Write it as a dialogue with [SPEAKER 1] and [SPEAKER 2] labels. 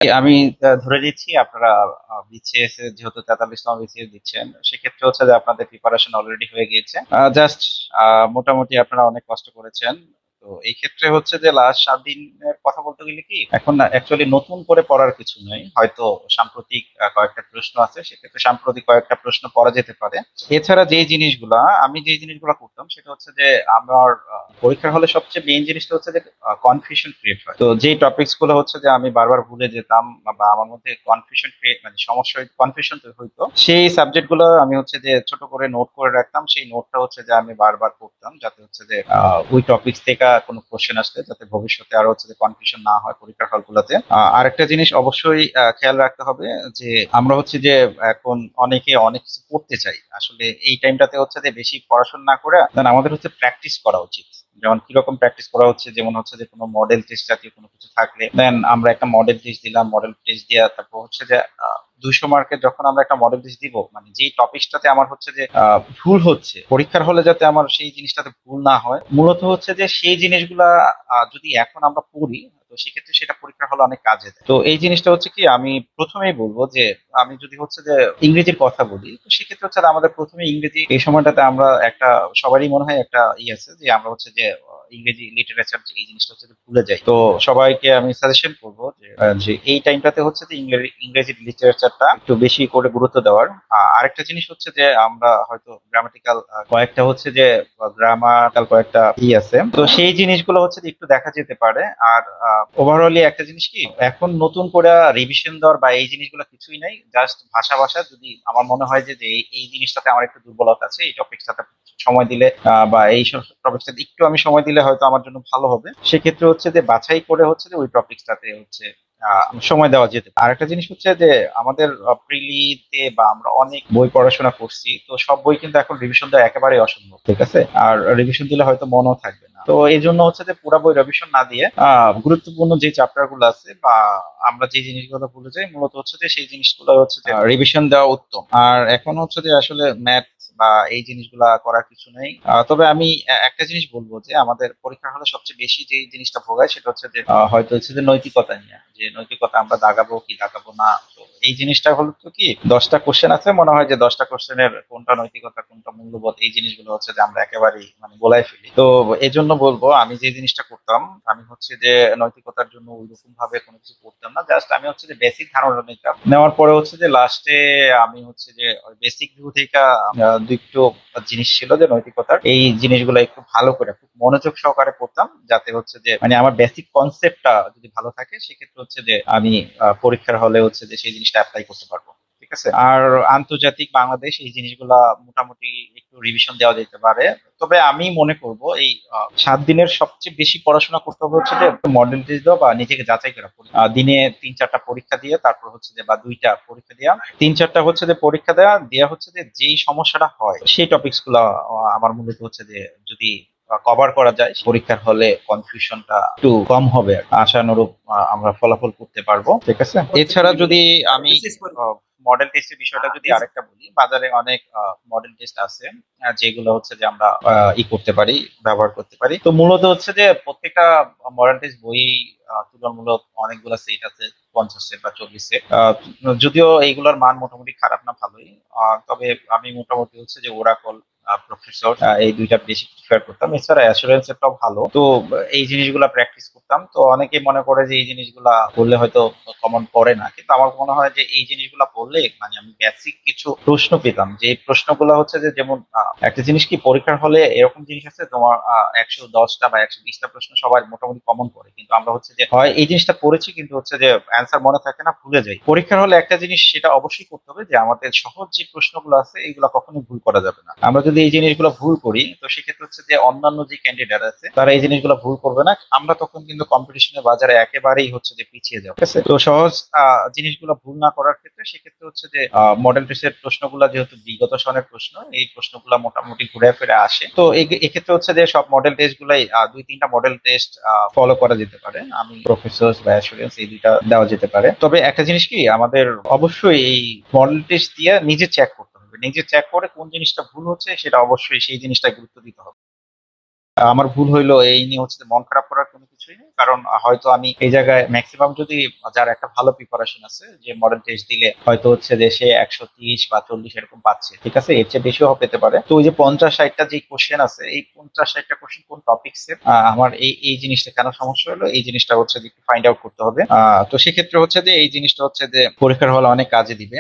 [SPEAKER 1] আমি ধরে নিচ্ছি আপনারা বিসিএস এর যেহেতু 43তম বিসিএস দিচ্ছেন, সেক্ষেত্রে হচ্ছে যে আপনাদের প্রিপারেশন অলরেডি হয়ে গিয়েছে। জাস্ট মোটামুটি আপনারা অনেক কষ্ট করেছেন। তো এই ক্ষেত্রে হচ্ছে যে লাস্ট 7 দিনের কথা বলতে গেলে কি এখন না অ্যাকচুয়ালি নতুন করে পড়ার কিছু নেই, হয়তো সাম্প্রতিক কয়েকটা প্রশ্ন আছে, সেক্ষেত্রে সাম্প্রতিক কয়েকটা প্রশ্ন পড়া যেতে পারে। এছাড়া আমি যে জিনিসগুলা করতাম সেটা হচ্ছে যে আমার পরীক্ষার হলে সবচেয়ে মেইন জিনিসটা হচ্ছে যে কনফিউশন ক্রিয়েট হয়। তো যে টপিকস গুলো হচ্ছে যে আমি বারবার ভুলে যেতাম বা আমার মধ্যে কনফিউশন ক্রিয়েট মানে সমস্যা কনফিউশন হইতো, সেই সাবজেক্ট গুলো আমি হচ্ছে যে ছোট করে নোট করে রাখতাম। সেই নোটটা হচ্ছে যে আমি বারবার পড়তাম, যাতে হচ্ছে যে ওই টপিকস থেকে কোনো কোশ্চেন আসলে যাতে ভবিষ্যতে আরো হচ্ছে যে কনফিউশন না হয় পরীক্ষার হলগুলোতে। আরেকটা জিনিস অবশ্যই খেয়াল রাখতে হবে যে আমরা হচ্ছে যে এখন অনেকে অনেক কিছু পড়তে চাই, আসলে এই টাইমটাতে হচ্ছে যে বেশি পড়াশোনা না করে দেন আমাদের হচ্ছে প্র্যাকটিস করা উচিত। যেমন কিরকম প্র্যাকটিস করা হচ্ছে, যেমন হচ্ছে যে কোনো মডেল টেস্ট জাতীয় কোনো কিছু থাকলে দেন আমরা একটা মডেল টেস্ট দিলাম, মডেল টেস্ট দেওয়া তারপর হচ্ছে যে 200 মার্কের যখন আমরা একটা মডেল টেস্ট দিব, মানে যেই টপিকসটাতে আমার হচ্ছে যে ভুল হচ্ছে পরীক্ষার হলে যাতে আমার সেই জিনিসটাতে ভুল না হয়, মূলত হচ্ছে যে সেই জিনিসগুলা যদি এখন আমরা পড়ি, তো সেক্ষেত্রে সেটা পরীক্ষার হলে অনেক কাজে দেয়। তো এই জিনিসটা হচ্ছে কি আমি প্রথমেই বলবো যে আমি যদি হচ্ছে যে ইংরেজির কথা বলি, তো সেক্ষেত্রে হচ্ছে যে আমাদের প্রথমে ইংরেজি এই সময়টাতে আমরা একটা সবারই মনে হয় একটা আছে যে আমরা হচ্ছে যে ইংরেজি লিটারেচার এই জিনিসটা হচ্ছে যে ভুলে যাই। তো সবাইকে আমি সাজেশন করবো যে এই টাইমটাতে হচ্ছে যে ইংরেজি লিটারেচারটা একটু বেশি করে গুরুত্ব দেওয়ার। আরেকটা জিনিস হচ্ছে যে আমরা হয়তো গ্রামাটিক্যাল কয়েকটা হচ্ছে যে গ্রামাটিক্যাল কয়েকটা আছে, তো সেই জিনিসগুলো হচ্ছে যে একটু দেখা যেতে পারে। আর ওভারঅলি একটা জিনিস কি এখন নতুন করে রিভিশন দেওয়ার বা এই জিনিসগুলো কিছুই নাই, জাস্ট ভাষা ভাষা যদি আমার মনে হয় যে এই জিনিসটাতে আমার একটু দুর্বলতা আছে, এই টপিকটাতে সময় দিলে বা এই টপিকটাতে একটু আমি সময় দিলে হয়তো আমার জন্য ভালো হবে, সেক্ষেত্রে হচ্ছে যে বাছাই করে হচ্ছে যে ওই টপিকটাতে হচ্ছে সময় দেওয়া যেতে পারে। আরেকটা জিনিস হচ্ছে যে আমাদের প্রিলিতে বা আমরা অনেক বই পড়াশোনা করছি, তো সব বই কিন্তু এখন রিভিশন দেওয়া একেবারেই অসম্ভব, ঠিক আছে? আর রিভিশন দিলে হয়তো মনও থাকবে না। তো এই জন্য হচ্ছে যে পুরো বই রিভিশন না দিয়ে গুরুত্বপূর্ণ যে চ্যাপ্টার গুলো আছে বা আমরা যে জিনিসগুলো ভুলে যাই, মূলত হচ্ছে যে সেই জিনিসগুলো হচ্ছে যে রিভিশন দেওয়া উত্তম। আর এখন হচ্ছে যে আসলে ম্যাথ বা এই জিনিসগুলা করার কিছু নেই। তবে আমি একটা জিনিস বলবো যে আমাদের পরীক্ষার হলে সবচেয়ে বেশি যে জিনিসটা ভোগায় সেটা হচ্ছে যে হয়তো হচ্ছে যে নৈতিকতা নিয়ে, যে নৈতিকতা আমরা দাগাবো কি দাগাবো না। তো এই জিনিসটা হলো তো কি 10টা কোশ্চেন আছে, মনে হয় যে 10টা কোশ্চেনের কোনটা নৈতিকতা কোনটা মূল্যবোধ এই জিনিসগুলো হচ্ছে যে আমরা একেবারেই মানে গোলাই ফেলি। তো এই জন্য বলবো আমি যে জিনিসটা করতাম, আমি হচ্ছে যে নৈতিকতার জন্য ওইরকম ভাবে কোনো কিছু করতাম না, জাস্ট আমি হচ্ছে যে বেসিক ধারণা নিতাম, নেওয়ার পরে হচ্ছে যে লাস্টে আমি হচ্ছে যে বেসিক ভিউ থেকে দুটো জিনিস ছিল যে নৈতিকতার এই জিনিসগুলো একটু ভালো করে খুব মনোযোগ সহকারে পড়তাম, যাতে হচ্ছে যে মানে আমার বেসিক কনসেপ্টটা যদি ভালো থাকে, সেক্ষেত্রে হচ্ছে যে আমি পরীক্ষার হলে হচ্ছে যে সেই জিনিসটা অ্যাপ্লাই করতে পারবো। ঠিক আছে। আর আন্তর্জাতিক বাংলাদেশ এই জিনিসগুলা মোটামুটি একটু রিভিশন দেওয়া যেতে পারে। তবে আমি মনে করব এই 7 দিনের সবচেয়ে বেশি পড়াশোনা করতে হবে হচ্ছে যে মডেল টেস্ট দেওয়া বা নিজেকে যাচাই করা। দিনে 3-4টা পরীক্ষা দিয়ে তারপর হচ্ছে যে বা 2টা পরীক্ষা দেওয়া, 3-4টা হচ্ছে যে পরীক্ষা দেওয়া হচ্ছে যে যেই সমস্যাটা হয় সেই টপিকস গুলা আমার মূলত হচ্ছে যে যদি কভার করা যায়, পরীক্ষার হলে কনফিউশনটা একটু কম হবে, আশানুরূপ আমরা ফলাফল করতে পারবো। ঠিক আছে। এছাড়া যদি আমি মডেল টেস্টের বিষয়টা যদি আরেকটা বলি, বাজারে অনেক মডেল টেস্ট আছে যেগুলো হচ্ছে যে আমরা করতে পারি, ব্যবহার করতে পারি। তো মূলত হচ্ছে যে প্রত্যেকটা মডেল টেস্ট বই তুলনামূলক অনেকগুলো সেট আছে, 50 সেট বা 40 সেট। যদিও এইগুলোর মান মোটামুটি খারাপ না, ভালোই। তবে আমি মোটামুটি হচ্ছে যে ওরাকল প্রফেসর এই দুইটা বেশি প্রিফার করতাম। এছাড়া অ্যাসুরেন্স এরটাও ভালো। তো এই জিনিসগুলা প্র্যাকটিস করতাম। তো অনেকে মনে করে যে এই জিনিসগুলা পড়লে হয়তো কমন পড়ে না, কিন্তু আমার মনে হয় যে এই জিনিসগুলা পড়লে মানে আমি বেসিক কিছু প্রশ্ন পেতাম, যে প্রশ্নগুলো হচ্ছে যে যেমন একটা জিনিস কি পরীক্ষার হলে এরকম জিনিস আছে তোমার 110টা বা 120টা প্রশ্ন সবার মোটামুটি কমন পড়ে, কিন্তু আমরা হচ্ছে যে হয় এই জিনিসটা পড়েছি কিন্তু হচ্ছে যে অ্যান্সার মনে থাকে না, ভুলে যাই। পরীক্ষার হলে একটা জিনিস সেটা অবশ্যই করতে হবে যে আমাদের সহজ যে প্রশ্নগুলো আছে এইগুলো কখনোই ভুল করা যাবে না। আমরা যদি এই জিনিসগুলো ভুল করি, তো সেক্ষেত্রে হচ্ছে যে অন্যান্য যে ক্যান্ডিডেট আছে তারা এই জিনিসগুলো ভুল করবে না, আমরা তখন কিন্তু কম্পিটিশনের বাজারে একেবারেই হচ্ছে যে পিছিয়ে যাবো। ঠিক আছে। তো সহজ জিনিসগুলো ভুল না করার ক্ষেত্রে সেক্ষেত্রে হচ্ছে যে মডেল টেস্টের প্রশ্নগুলো যেহেতু বিগত সনের প্রশ্ন, এই প্রশ্নগুলো মোটামুটি ঘুরে ফিরে আসে। তো এক্ষেত্রে হচ্ছে যে সব মডেল টেস্ট গুলাই 2-3টা মডেল টেস্ট ফলো করা যেতে পারে। আমি প্রফেসর বা অ্যাসুরেন্স এই দুইটা দেওয়া যেতে পারে। তবে একটা জিনিস কি আমাদের অবশ্যই এই মডেল টেস্ট দিয়ে নিজে চেক করতে হবে, নিজে চেক করে কোন জিনিসটা ভুল হচ্ছে সেটা অবশ্যই সেই জিনিসটা গুরুত্ব দিতে হবে। আমার ভুল হইলো এই নিয়ে হচ্ছে যে মন খারাপ করার কোনো কিছুই নেই, কারণ হয়তো আমি এই জায়গায় ম্যাক্সিমাম যদি যার একটা ভালো প্রিপারেশন আছে, যে মডেল টেস্ট দিলে হয়তো হচ্ছে যে সে 130 বা 40 এরকম পাচ্ছে, ঠিক আছে, এর চেয়ে বেশিও পেতে পারে। তো ওই যে 50-60টা যে কোশ্চেন আছে, এই 50-60টা কোশ্চেন কোন টপিক্স এর, আমার এই এই জিনিসটা কেন সমস্যা হলো, এই জিনিসটা হচ্ছে যে একটু ফাইন্ড আউট করতে হবে। তো সেক্ষেত্রে হচ্ছে যে এই জিনিসটা হচ্ছে যে পরীক্ষার হলে অনেক কাজে দিবে।